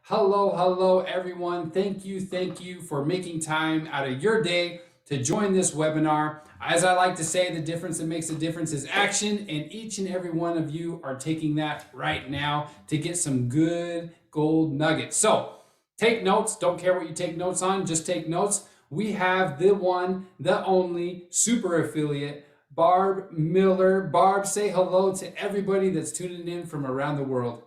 Hello, everyone. Thank you for making time out of your day to join this webinar. As I like to say, the difference that makes a difference is action, and each and every one of you are taking that right now to get some good gold nuggets. So take notes. Don't care what you take notes on, just take notes. We have the one, the only super affiliate, Barb Miller. Barb, say hello to everybody that's tuning in from around the world.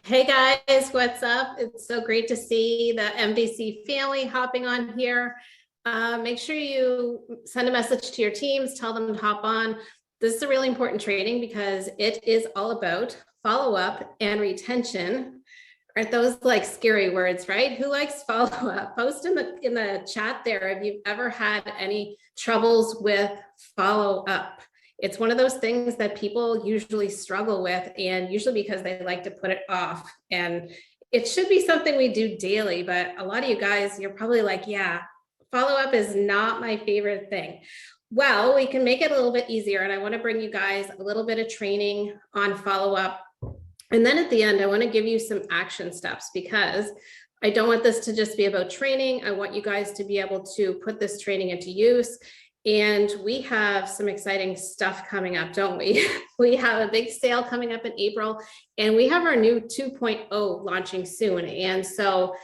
Hey guys, what's up? It's so great to see the MVC family hopping on here. Make sure you send a message to your teams, tell them to hop on. This is a really important training because it is all about follow-up and retention. Aren't those like scary words, right? Who likes follow-up? Post in the chat there if you've ever had any troubles with follow-up. It's one of those things that people usually struggle with, and usually because they like to put it off. And it should be something we do daily, but a lot of you guys, you're probably like, yeah, follow-up is not my favorite thing. Well, we can make it a little bit easier, and I want to bring you guys a little bit of training on follow-up. And then at the end, I want to give you some action steps because I don't want this to just be about training. I want you guys to be able to put this training into use. And we have some exciting stuff coming up, don't we? We have a big sale coming up in April, and we have our new 2.0 launching soon. And so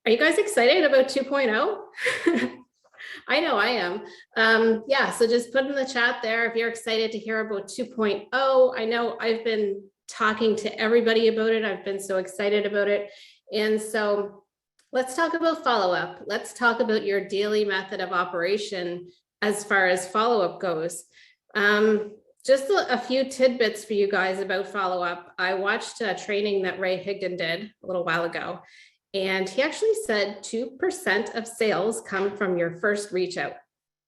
are you guys excited about 2.0? I know I am. Yeah, so just put in the chat there if you're excited to hear about 2.0. I know I've been talking to everybody about it. I've been so excited about it. And so let's talk about follow-up. Let's talk about your daily method of operation as far as follow-up goes. Just a few tidbits for you guys about follow-up. I watched a training that Ray Higdon did a little while ago, and he actually said 2% of sales come from your first reach out.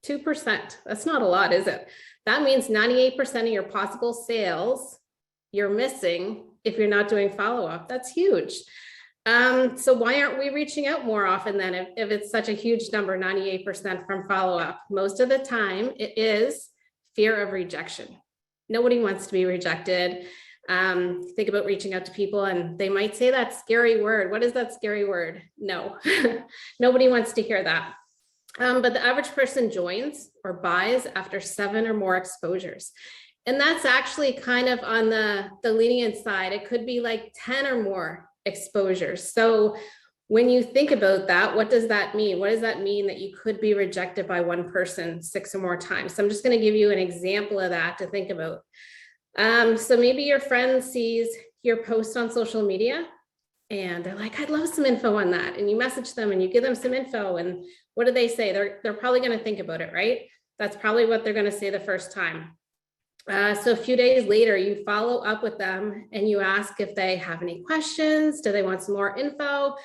2%, that's not a lot, is it? That means 98% of your possible sales you're missing if you're not doing follow-up. That's huge. So why aren't we reaching out more often then if it's such a huge number, 98% from follow-up? Most of the time it is fear of rejection. Nobody wants to be rejected. Think about reaching out to people and they might say that scary word. What is that scary word? No, nobody wants to hear that. But the average person joins or buys after 7 or more exposures. And that's actually kind of on the lenient side. It could be like 10 or more exposures. So when you think about that, what does that mean? What does that mean that you could be rejected by one person 6 or more times? So I'm just going to give you an example of that to think about. So maybe your friend sees your post on social media and they're like, I'd love some info on that. And you message them and you give them some info. And what do they say? They're probably going to think about it, right? That's probably what they're going to say the first time. So a few days later, you follow up with them and you ask if they have any questions. Do they want some more info?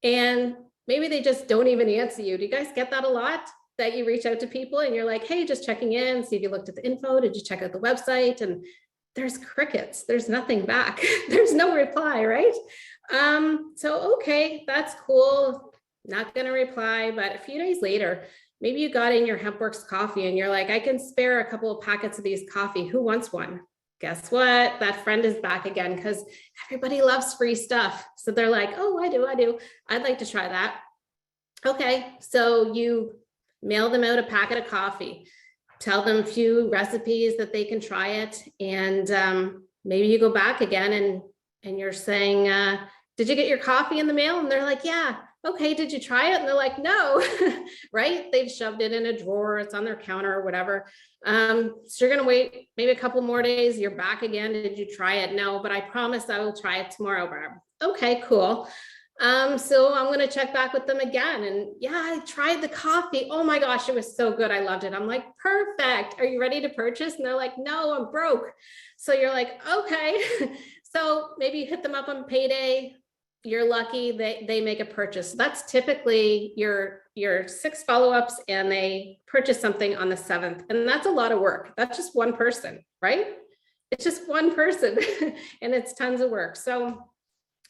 And maybe they just don't even answer you. Do you guys get that a lot? That you reach out to people and you're like, hey, just checking in, see if you looked at the info. Did you check out the website? And there's crickets. There's nothing back. There's no reply, right? So, okay, that's cool. Not going to reply. But a few days later, maybe you got in your HempWorks coffee and you're like, I can spare a couple of packets of these coffee. Who wants one? Guess what? That friend is back again because everybody loves free stuff. So they're like, oh, I do. I'd like to try that. Okay, so you mail them out a packet of coffee, tell them a few recipes that they can try it. And maybe you go back again and you're saying, did you get your coffee in the mail? And they're like, yeah. Okay, did you try it? And they're like, no, right? They've shoved it in a drawer, it's on their counter or whatever. So you're gonna wait maybe a couple more days, you're back again. Did you try it? No, but I promise I will try it tomorrow, Barb. Okay, cool. So I'm gonna check back with them again. And yeah, I tried the coffee. Oh my gosh, it was so good. I loved it. I'm like, perfect. Are you ready to purchase? And they're like, no, I'm broke. So you're like, okay. So maybe you hit them up on payday. You're lucky they make a purchase. That's typically your 6 follow-ups and they purchase something on the 7th. And that's a lot of work. That's just one person, right? It's just one person and it's tons of work. So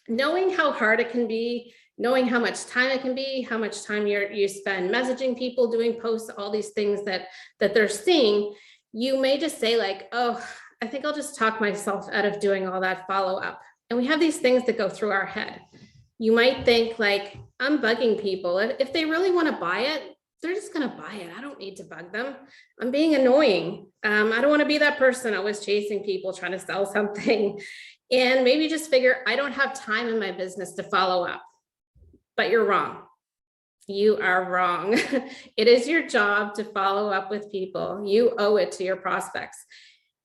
knowing how hard it can be, knowing how much time it can be, how much time you spend messaging people, doing posts, all these things that they're seeing, you may just say like, oh, I think I'll just talk myself out of doing all that follow-up. And we have these things that go through our head. You might think like, I'm bugging people. If they really want to buy it, they're just going to buy it. I don't need to bug them. I'm being annoying. I don't want to be that person always chasing people trying to sell something. And maybe just figure, I don't have time in my business to follow up. But you're wrong. You are wrong. It is your job to follow up with people. You owe it to your prospects.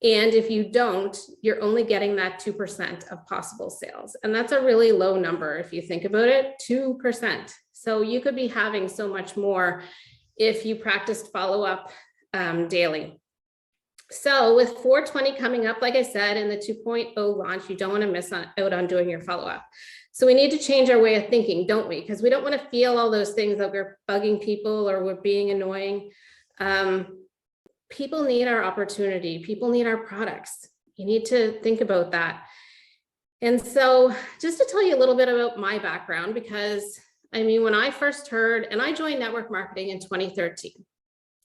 And if you don't, you're only getting that 2% of possible sales. And that's a really low number if you think about it, 2%. So you could be having so much more if you practiced follow-up daily. So with 420 coming up, like I said, in the 2.0 launch, you don't want to miss out on doing your follow-up. So we need to change our way of thinking, don't we? Because we don't want to feel all those things that we're bugging people or we're being annoying. People need our opportunity. People need our products. You need to think about that. And so just to tell you a little bit about my background, because I mean, when I first heard, and I joined network marketing in 2013.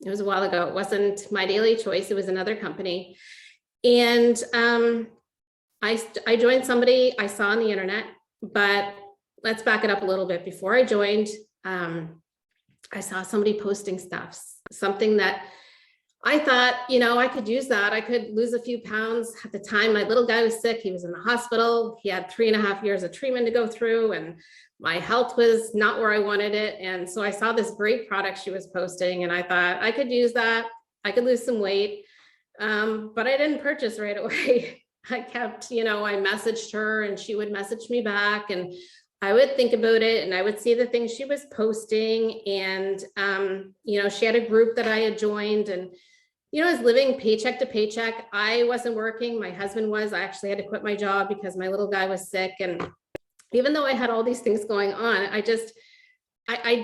It was a while ago. It wasn't my daily choice. It was another company. And I joined somebody I saw on the internet, but let's back it up a little bit. Before I joined, I saw somebody posting stuff, something that I thought, you know, I could use that. I could lose a few pounds. At the time, my little guy was sick. He was in the hospital. He had 3.5 years of treatment to go through, and my health was not where I wanted it. And so I saw this great product she was posting, and I thought I could use that. I could lose some weight, but I didn't purchase right away. I kept, you know, I messaged her and she would message me back, and I would think about it, and I would see the things she was posting. And, you know, she had a group that I had joined, and, you know, I was living paycheck to paycheck. I wasn't working. My husband was. I actually had to quit my job because my little guy was sick. And even though I had all these things going on, I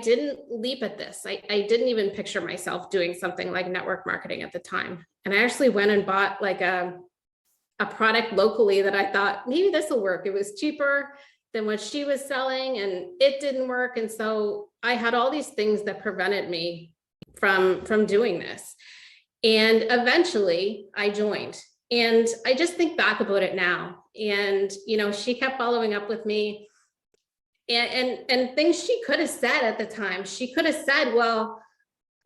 didn't leap at this. I didn't even picture myself doing something like network marketing at the time. And I actually went and bought like a product locally that I thought maybe this will work. It was cheaper than what she was selling, and it didn't work. And so I had all these things that prevented me from doing this. And eventually I joined, and I just think back about it now. And, you know, she kept following up with me, and things she could have said at the time. She could have said, well,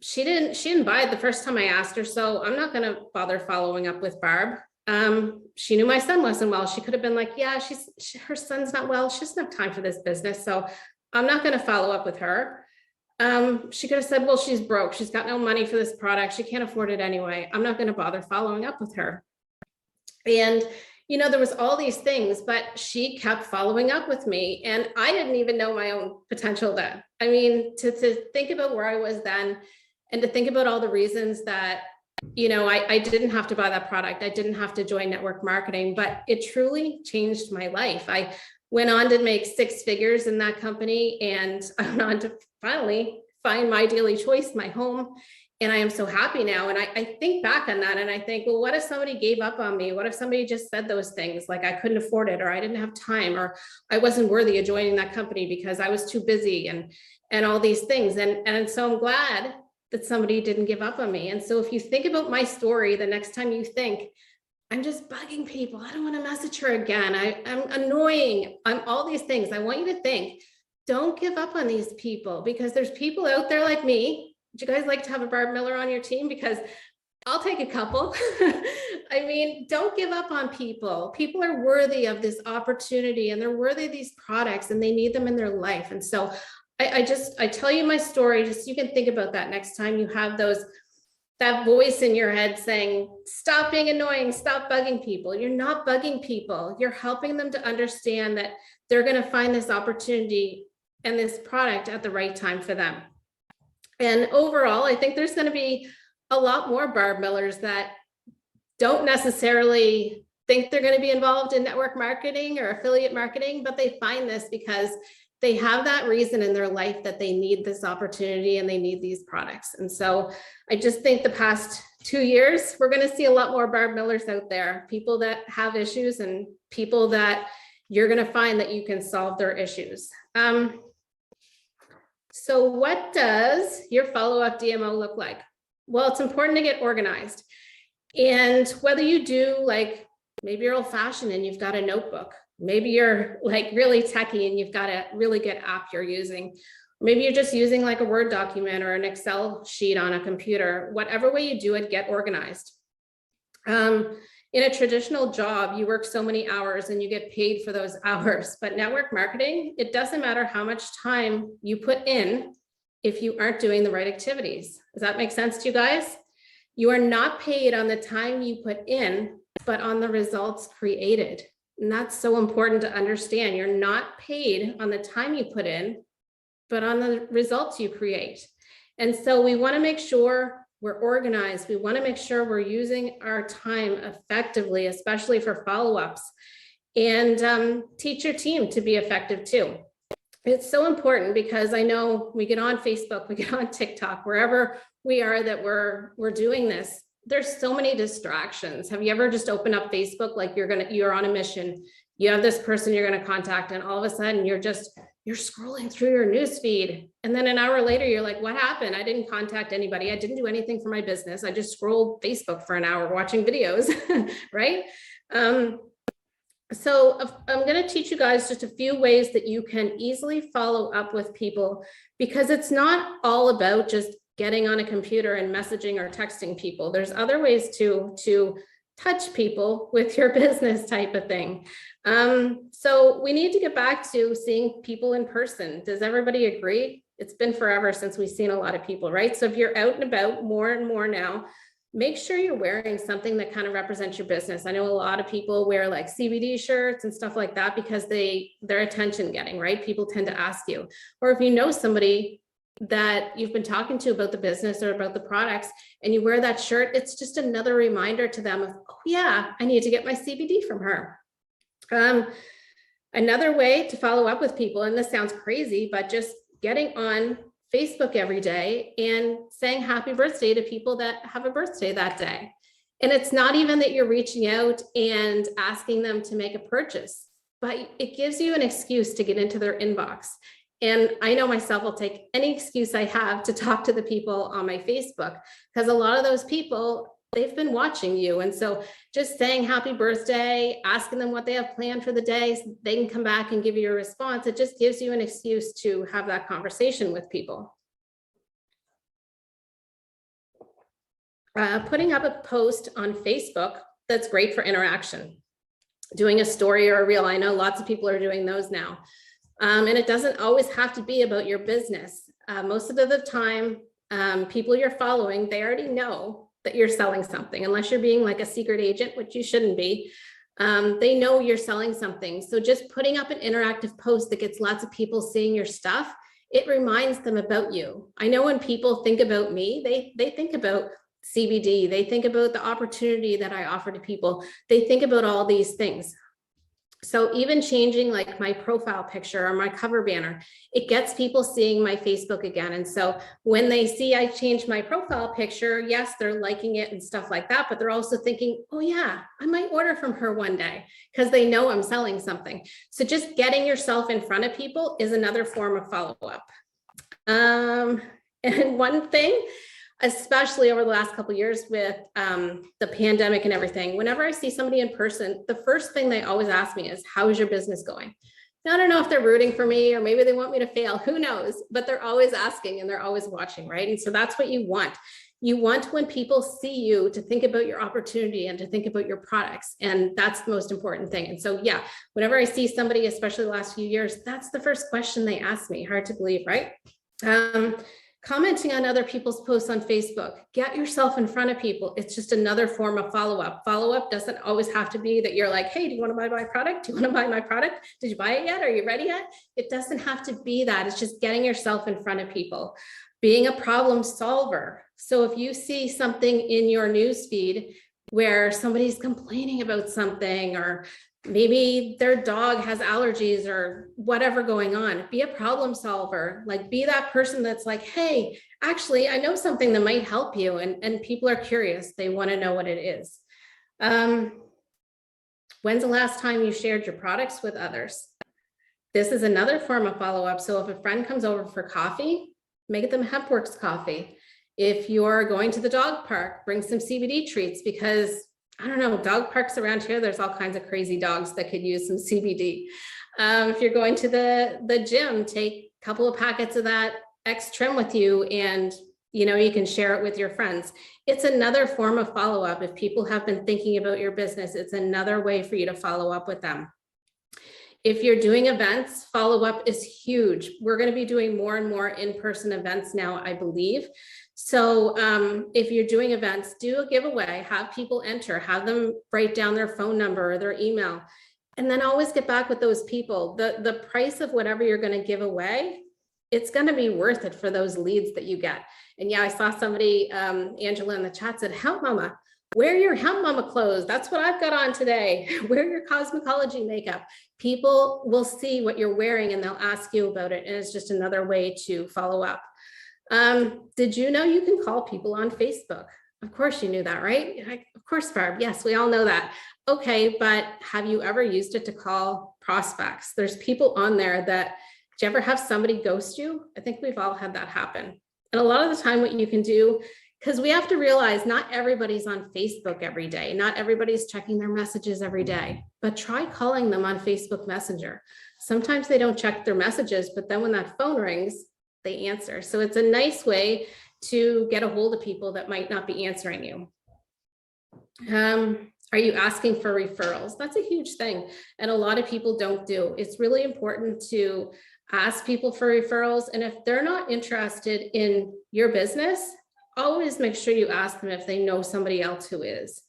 she didn't buy it the first time I asked her, so I'm not going to bother following up with Barb. She knew my son wasn't well. She could have been like, yeah, her son's not well. She doesn't have time for this business, so I'm not going to follow up with her. She could have said, well, she's broke. She's got no money for this product. She can't afford it anyway. I'm not going to bother following up with her. And, you know, there was all these things, but she kept following up with me, and I didn't even know my own potential then. I mean, to think about where I was then, and to think about all the reasons that, you know, I didn't have to buy that product. I didn't have to join network marketing, but it truly changed my life. I went on to make 6 figures in that company, and I went on to finally find my daily choice, my home. And I am so happy now. And I think back on that, and I think, well, what if somebody gave up on me? What if somebody just said those things like I couldn't afford it, or I didn't have time, or I wasn't worthy of joining that company because I was too busy, and all these things. And so I'm glad that somebody didn't give up on me. And so if you think about my story, the next time you think, I'm just bugging people, I don't want to message her again, I'm annoying, I'm all these things, I want you to think, don't give up on these people, because there's people out there like me. Would you guys like to have a Barb Miller on your team? Because I'll take a couple. I mean, don't give up on people. People are worthy of this opportunity, and they're worthy of these products, and they need them in their life. And so I tell you my story, just so you can think about that next time you have that voice in your head saying, stop being annoying, stop bugging people. You're not bugging people. You're helping them to understand that they're going to find this opportunity and this product at the right time for them. And overall, I think there's going to be a lot more Barb Millers that don't necessarily think they're going to be involved in network marketing or affiliate marketing, but they find this because they have that reason in their life that they need this opportunity and they need these products. And so I just think the past 2 years, we're going to see a lot more Barb Millers out there, people that have issues and people that you're going to find that you can solve their issues. So what does your follow-up DMO look like? Well, it's important to get organized. And whether you do, like, maybe you're old-fashioned and you've got a notebook, Maybe you're like really techie and you've got a really good app you're using. Maybe you're just using like a Word document or an Excel sheet on a computer. Whatever way you do it, get organized. In a traditional job, you work so many hours and you get paid for those hours. But network marketing, it doesn't matter how much time you put in if you aren't doing the right activities. Does that make sense to you guys? You are not paid on the time you put in, but on the results created. And that's so important to understand. You're not paid on the time you put in, but on the results you create. And so we want to make sure we're organized. We want to make sure we're using our time effectively, especially for follow-ups, and teach your team to be effective too. It's so important because I know we get on Facebook, we get on TikTok, wherever we are that we're doing this. There's so many distractions. Have you ever just opened up Facebook like you're on a mission? You have this person you're going to contact, and all of a sudden you're scrolling through your news feed. And then an hour later, you're like, what happened? I didn't contact anybody. I didn't do anything for my business. I just scrolled Facebook for an hour watching videos, right? So I'm going to teach you guys just a few ways that you can easily follow up with people, because it's not all about just getting on a computer and messaging or texting people. There's other ways to touch people with your business type of thing. So we need to get back to seeing people in person. Does everybody agree? It's been forever since we've seen a lot of people, right? So if you're out and about more and more now, make sure you're wearing something that kind of represents your business. I know a lot of people wear like CBD shirts and stuff like that because they're attention getting, right? People tend to ask you. Or if you know somebody that you've been talking to about the business or about the products and you wear that shirt, it's just another reminder to them of, oh yeah, I need to get my CBD from her. Another way to follow up with people, and this sounds crazy, but just getting on Facebook every day and saying happy birthday to people that have a birthday that day. And it's not even that you're reaching out and asking them to make a purchase, but it gives you an excuse to get into their inbox. And I know myself will take any excuse I have to talk to the people on my Facebook, because a lot of those people, they've been watching you. And so just saying happy birthday, asking them what they have planned for the day, so they can come back and give you a response. It just gives you an excuse to have that conversation with people. Putting up a post on Facebook, that's great for interaction. Doing a story or a reel, I know lots of people are doing those now. And it doesn't always have to be about your business. Most of the time, people you're following, they already know that you're selling something, unless you're being like a secret agent, which you shouldn't be. They know you're selling something. So just putting up an interactive post that gets lots of people seeing your stuff, it reminds them about you. I know when people think about me, they think about CBD, they think about the opportunity that I offer to people. They think about all these things. So even changing like my profile picture or my cover banner, it gets people seeing my Facebook again. And so when they see I changed my profile picture, yes, they're liking it and stuff like that, but they're also thinking, oh yeah, I might order from her one day, because they know I'm selling something. So just getting yourself in front of people is another form of follow-up. And one thing, especially over the last couple of years with the pandemic and everything, whenever I see somebody in person, the first thing they always ask me is, how is your business going? Now, I don't know if they're rooting for me or maybe they want me to fail, who knows, but they're always asking and they're always watching, right? And so that's what you want. You want, when people see you, to think about your opportunity and to think about your products. And that's the most important thing. And so, yeah, whenever I see somebody, especially the last few years, that's the first question they ask me. Hard to believe, right? Commenting on other people's posts on Facebook, get yourself in front of people. It's just another form of follow-up. Follow-up doesn't always have to be that you're like, hey, do you want to buy my product? Do you want to buy my product? Did you buy it yet? Are you ready yet? It doesn't have to be that. It's just getting yourself in front of people, being a problem solver. So if you see something in your news feed where somebody's complaining about something, or maybe their dog has allergies or whatever going on, be a problem solver. Like, be that person that's like, hey, actually, I know something that might help you. And people are curious. They want to know what it is. When's the last time you shared your products with others? This is another form of follow-up. So if a friend comes over for coffee, make them HempWorks coffee. If you're going to the dog park, bring some CBD treats, because I don't know, dog parks around here, there's all kinds of crazy dogs that could use some CBD. If you're going to the gym, take a couple of packets of that X trim with you, and you can share it with your friends. It's another form of follow-up. If people have been thinking about your business, it's another way for you to follow up with them. If you're doing events, follow-up is huge. We're going to be doing more and more in-person events now, I believe. So if you're doing events, do a giveaway, have people enter, have them write down their phone number or their email, and then always get back with those people. The price of whatever you're going to give away, it's going to be worth it for those leads that you get. And yeah, I saw somebody, Angela in the chat said, "Hemp Mama, wear your Hemp Mama clothes. That's what I've got on today. Wear your cosmetology makeup." People will see what you're wearing and they'll ask you about it. And it's just another way to follow up. Did you know you can call people on Facebook? Of course you knew that, right? Of course, Barb. Yes, we all know that. Okay, but have you ever used it to call prospects? There's people on there that, did you ever have somebody ghost you? I think we've all had that happen. And a lot of the time what you can do, because we have to realize not everybody's on Facebook every day. Not everybody's checking their messages every day, but try calling them on Facebook Messenger. Sometimes they don't check their messages, but then when that phone rings, they answer. So it's a nice way to get a hold of people that might not be answering you. Are you asking for referrals? That's a huge thing. And a lot of people don't do. It's really important to ask people for referrals. And if they're not interested in your business, always make sure you ask them if they know somebody else who is.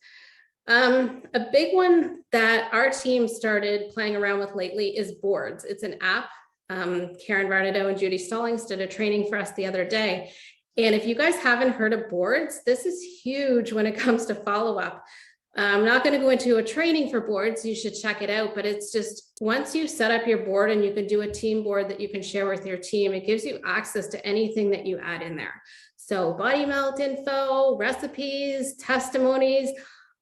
A big one that our team started playing around with lately is boards. It's an app. Karen Varnado and Judy Stallings did a training for us the other day. And if you guys haven't heard of boards, this is huge when it comes to follow-up. I'm not going to go into a training for boards. You should check it out, but it's just once you set up your board and you can do a team board that you can share with your team, it gives you access to anything that you add in there. So body melt info, recipes, testimonies,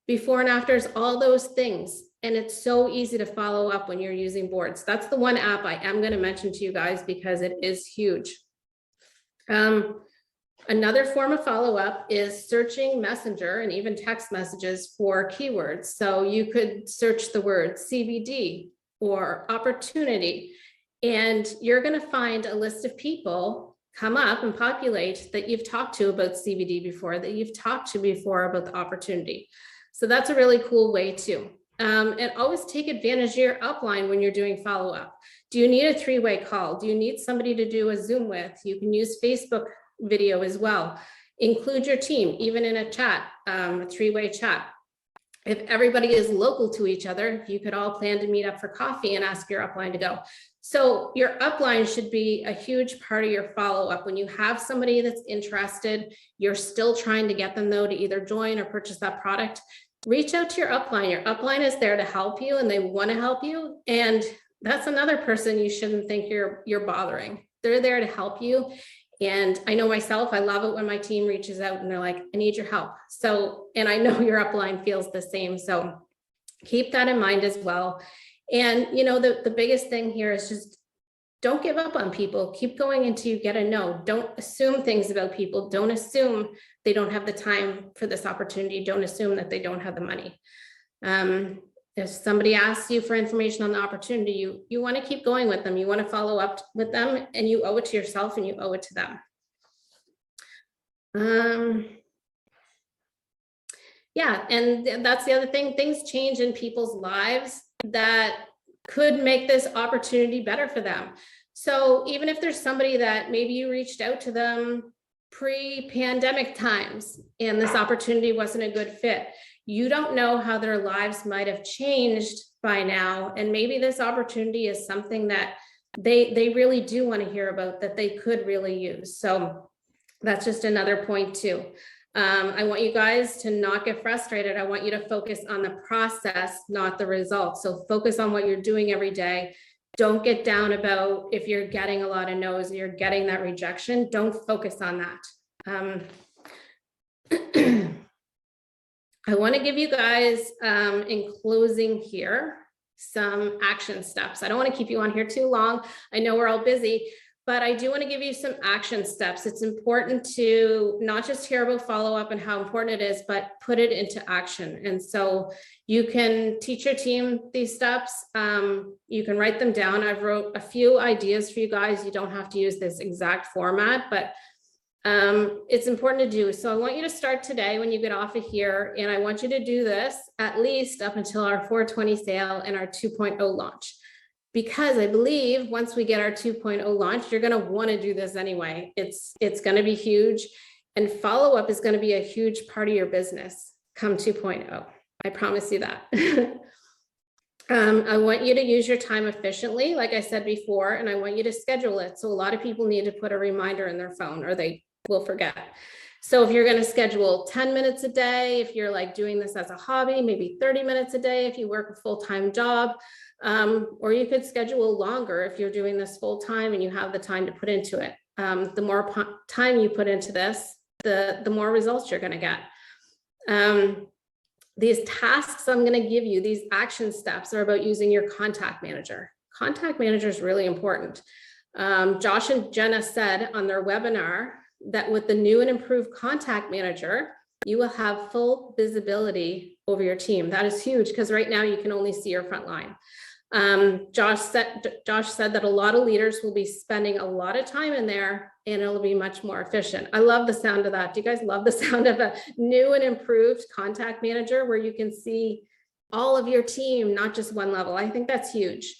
before and afters, all those things. And it's so easy to follow up when you're using boards. That's the one app I am going to mention to you guys because it is huge. Another form of follow-up is searching Messenger and even text messages for keywords. So you could search the word CBD or opportunity, and you're going to find a list of people come up and populate that you've talked to about CBD before, that you've talked to before about the opportunity. So that's a really cool way too. And always take advantage of your upline when you're doing follow-up. Do you need a three-way call? Do you need somebody to do a Zoom with? You can use Facebook video as well. Include your team, even in a chat, a three-way chat. If everybody is local to each other, you could all plan to meet up for coffee and ask your upline to go. So your upline should be a huge part of your follow-up. When you have somebody that's interested, you're still trying to get them though to either join or purchase that product, reach out to your upline. Your upline is there to help you and they want to help you. And that's another person you shouldn't think you're bothering. They're there to help you. And I know myself, I love it when my team reaches out and they're like, I need your help. So, and I know your upline feels the same. So keep that in mind as well. And, the biggest thing here is just don't give up on people. Keep going until you get a no. Don't assume things about people. Don't assume they don't have the time for this opportunity. Don't assume that they don't have the money. If somebody asks you for information on the opportunity, you want to keep going with them. You want to follow up with them, and you owe it to yourself and you owe it to them. Yeah, and that's the other thing. Things change in people's lives that could make this opportunity better for them. So even if there's somebody that maybe you reached out to them pre-pandemic times and this opportunity wasn't a good fit, you don't know how their lives might have changed by now. And maybe this opportunity is something that they really do want to hear about, that they could really use. So that's just another point too. I want you guys to not get frustrated. I want you to focus on the process, not the results. So focus on what you're doing every day. Don't get down about if you're getting a lot of no's, you're getting that rejection. Don't focus on that. I want to give you guys, in closing here, some action steps. I don't want to keep you on here too long. I know we're all busy, But I do want to give you some action steps. It's important to not just hear about follow-up and how important it is, but put it into action. And so you can teach your team these steps. You can write them down. I've wrote a few ideas for you guys. You don't have to use this exact format, but it's important to do. So I want you to start today when you get off of here, and I want you to do this at least up until our 420 sale and our 2.0 launch. Because I believe once we get our 2.0 launch, you're going to want to do this anyway. It's going to be huge, and follow-up is going to be a huge part of your business come 2.0. I promise you that. I want you to use your time efficiently, like I said before, and I want you to schedule it. So a lot of people need to put a reminder in their phone or they will forget. So if you're going to schedule 10 minutes a day, if you're like doing this as a hobby, maybe 30 minutes a day if you work a full-time job, or you could schedule longer if you're doing this full-time and you have the time to put into it. The more time you put into this, the more results you're going to get. These tasks I'm going to give you, these action steps, are about using your contact manager. Contact manager is really important. Josh and Jenna said on their webinar that with the new and improved contact manager, you will have full visibility over your team. That is huge because right now you can only see your front line. Josh said that a lot of leaders will be spending a lot of time in there and it'll be much more efficient. I love the sound of that. Do you guys love the sound of a new and improved contact manager where you can see all of your team, not just one level? I think that's huge.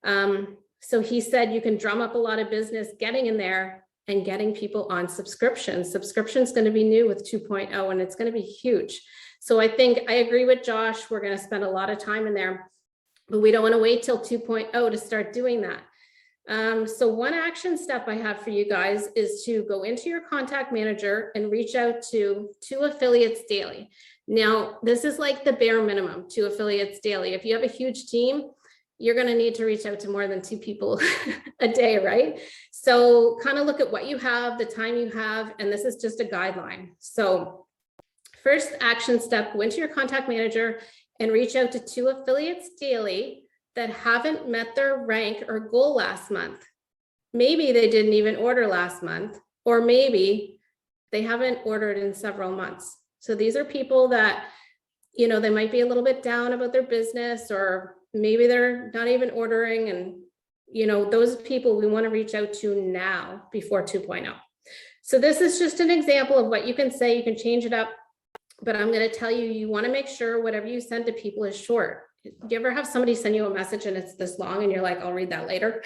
So he said you can drum up a lot of business getting in there and getting people on subscriptions. Subscription is going to be new with 2.0 and it's going to be huge. So I think I agree with Josh. We're going to spend a lot of time in there, but we don't want to wait till 2.0 to start doing that. So one action step I have for you guys is to go into your contact manager and reach out to 2 affiliates daily. Now, this is like the bare minimum, 2 affiliates daily. If you have a huge team, you're going to need to reach out to more than 2 people a day, right? So kind of look at what you have, the time you have, and this is just a guideline. So first action step, go into your contact manager and reach out to 2 affiliates daily that haven't met their rank or goal last month. Maybe they didn't even order last month, or maybe they haven't ordered in several months. So these are people that, you know, they might be a little bit down about their business, or maybe they're not even ordering. And, you know, those people we want to reach out to now before 2.0. So this is just an example of what you can say. You can change it up, but I'm going to tell you, you want to make sure whatever you send to people is short. Do you ever have somebody send you a message and it's this long and you're like, I'll read that later?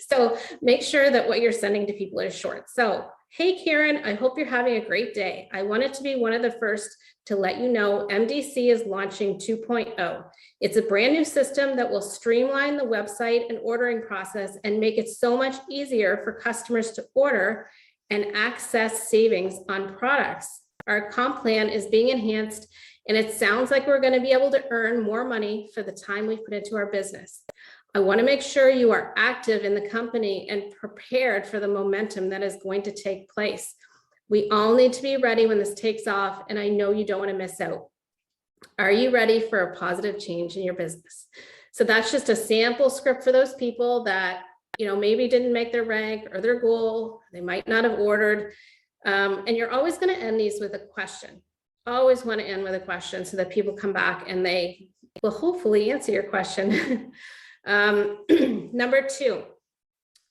So make sure that what you're sending to people is short. So, hey, Karen, I hope you're having a great day. I wanted to be one of the first to let you know MDC is launching 2.0. It's a brand new system that will streamline the website and ordering process and make it so much easier for customers to order and access savings on products. Our comp plan is being enhanced, and it sounds like we're going to be able to earn more money for the time we put into our business. I want to make sure you are active in the company and prepared for the momentum that is going to take place. We all need to be ready when this takes off, and I know you don't want to miss out. Are you ready for a positive change in your business? So that's just a sample script for those people that, you know, maybe didn't make their rank or their goal. They might not have ordered. And you're always going to end these with a question. Always want to end with a question so that people come back and they will hopefully answer your question. Number 2.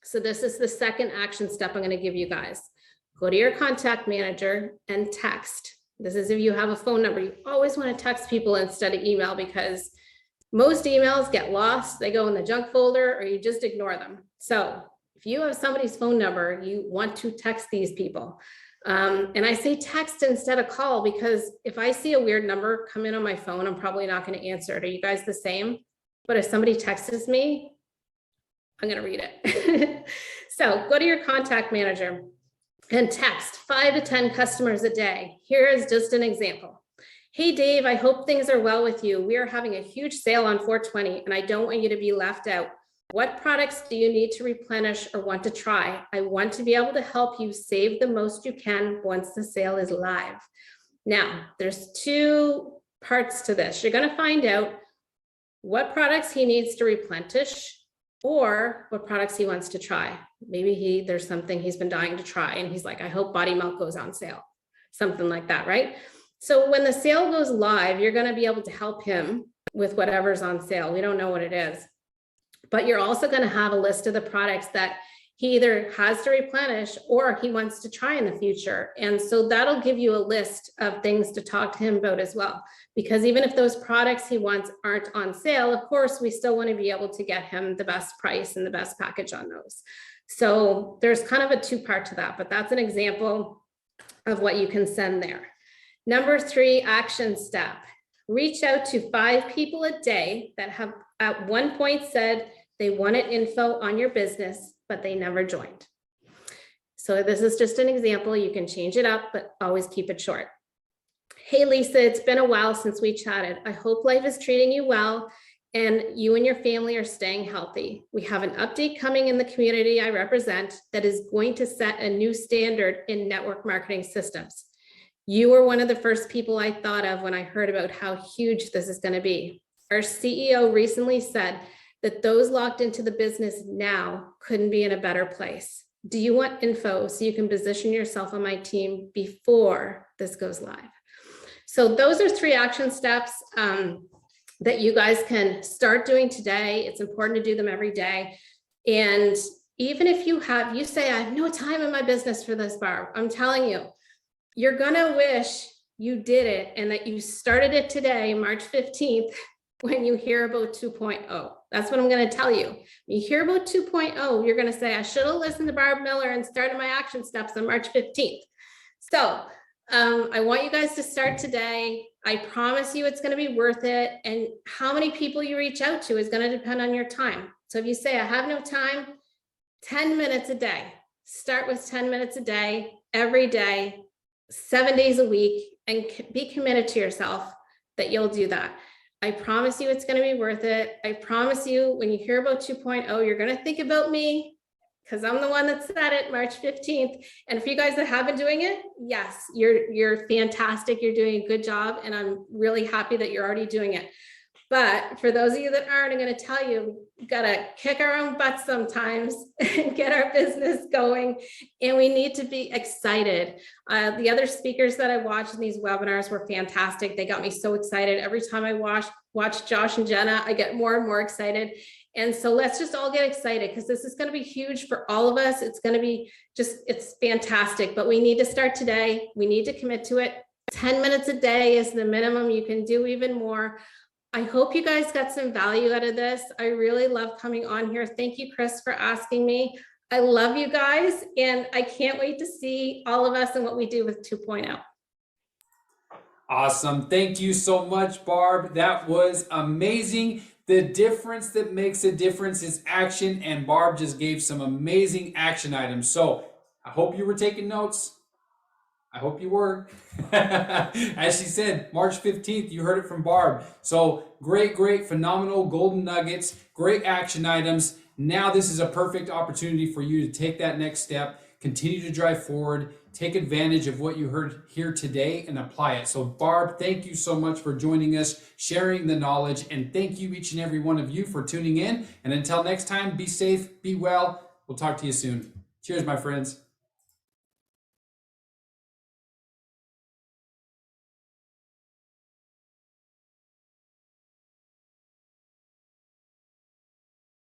So this is the second action step I'm going to give you guys. Go to your contact manager and text. This is if you have a phone number. You always want to text people instead of email, because most emails get lost. They go in the junk folder or you just ignore them. So if you have somebody's phone number, you want to text these people. And I say text instead of call, because if I see a weird number come in on my phone, I'm probably not going to answer it. Are you guys the same? But if somebody texts me, I'm going to read it. So go to your contact manager and text 5 to 10 customers a day. Here is just an example. Hey, Dave, I hope things are well with you. We are having a huge sale on 420, and I don't want you to be left out. What products do you need to replenish or want to try? I want to be able to help you save the most you can once the sale is live. Now, there's 2 parts to this. You're going to find out what products he needs to replenish or what products he wants to try. Maybe there's something he's been dying to try and he's like, I hope body milk goes on sale, something like that, right? So when the sale goes live, you're going to be able to help him with whatever's on sale. We don't know what it is, but you're also going to have a list of the products that he either has to replenish or he wants to try in the future. And so that'll give you a list of things to talk to him about as well. Because even if those products he wants aren't on sale, of course, we still want to be able to get him the best price and the best package on those. So there's kind of a two-part to that, but that's an example of what you can send there. Number 3, action step. Reach out to 5 people a day that have at one point said they wanted info on your business, but they never joined. So this is just an example. You can change it up, but always keep it short. Hey, Lisa, it's been a while since we chatted. I hope life is treating you well and you and your family are staying healthy. We have an update coming in the community I represent that is going to set a new standard in network marketing systems. You were one of the first people I thought of when I heard about how huge this is going to be. Our CEO recently said that those locked into the business now couldn't be in a better place. Do you want info so you can position yourself on my team before this goes live? So those are 3 action steps that you guys can start doing today. It's important to do them every day. And even if you say, I have no time in my business for this, Barb, I'm telling you, you're gonna wish you did it and that you started it today, March 15th, when you hear about 2.0. That's what I'm going to tell you. When you hear about 2.0, you're going to say, I should have listened to Barb Miller and started my action steps on March 15th. So I want you guys to start today. I promise you it's going to be worth it. And how many people you reach out to is going to depend on your time. So if you say, I have no time, 10 minutes a day. Start with 10 minutes a day, every day, 7 days a week, and be committed to yourself that you'll do that. I promise you it's going to be worth it. I promise you when you hear about 2.0, you're going to think about me because I'm the one that said it March 15th. And for you guys that have been doing it, yes, you're fantastic. You're doing a good job. And I'm really happy that you're already doing it. But for those of you that aren't, I'm going to tell you, we've got to kick our own butts sometimes and get our business going. And we need to be excited. The other speakers that I watched in these webinars were fantastic. They got me so excited. Every time I watch Josh and Jenna, I get more and more excited. And so let's just all get excited because this is going to be huge for all of us. It's going to be it's fantastic, but we need to start today. We need to commit to it. 10 minutes a day is the minimum. You can do even more. I hope you guys got some value out of this. I really love coming on here. Thank you, Chris, for asking me. I love you guys, and I can't wait to see all of us and what we do with 2.0. Awesome. Thank you so much, Barb. That was amazing. The difference that makes a difference is action, and Barb just gave some amazing action items. So I hope you were taking notes. I hope you were. As she said, March 15th, you heard it from Barb. So great, phenomenal golden nuggets, great action items. Now this is a perfect opportunity for you to take that next step, continue to drive forward, take advantage of what you heard here today and apply it. So Barb, thank you so much for joining us, sharing the knowledge, and thank you each and every one of you for tuning in. And until next time, be safe, be well. We'll talk to you soon. Cheers, my friends.